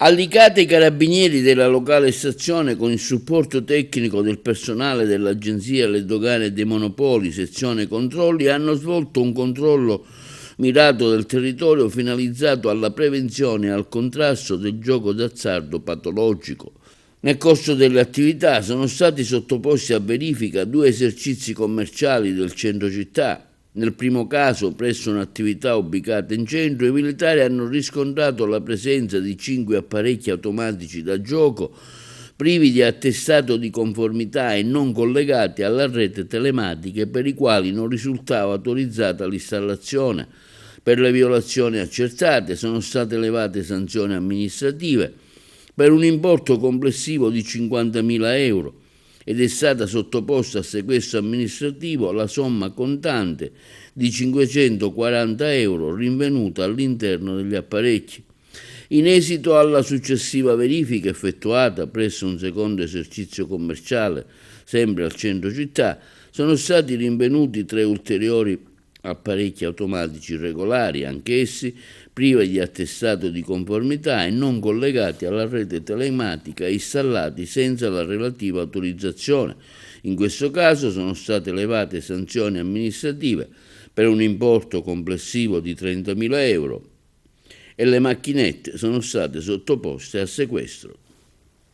Allicate i carabinieri della locale stazione con il supporto tecnico del personale dell'Agenzia alle Dogane e dei Monopoli, sezione controlli, hanno svolto un controllo mirato del territorio finalizzato alla prevenzione e al contrasto del gioco d'azzardo patologico. Nel corso delle attività sono stati sottoposti a verifica 2 esercizi commerciali del centro città. Nel primo caso, presso un'attività ubicata in centro, i militari hanno riscontrato la presenza di 5 apparecchi automatici da gioco privi di attestato di conformità e non collegati alla rete telematica, per i quali non risultava autorizzata l'installazione. Per le violazioni accertate sono state elevate sanzioni amministrative per un importo complessivo di 50.000 euro ed è stata sottoposta a sequestro amministrativo la somma contante di 540 euro rinvenuta all'interno degli apparecchi. In esito alla successiva verifica effettuata presso un secondo esercizio commerciale, sempre al centro città, sono stati rinvenuti 3 ulteriori apparecchi automatici regolari, anch'essi privi di attestato di conformità e non collegati alla rete telematica, installati senza la relativa autorizzazione. In questo caso sono state elevate sanzioni amministrative per un importo complessivo di 30.000 euro e le macchinette sono state sottoposte a sequestro.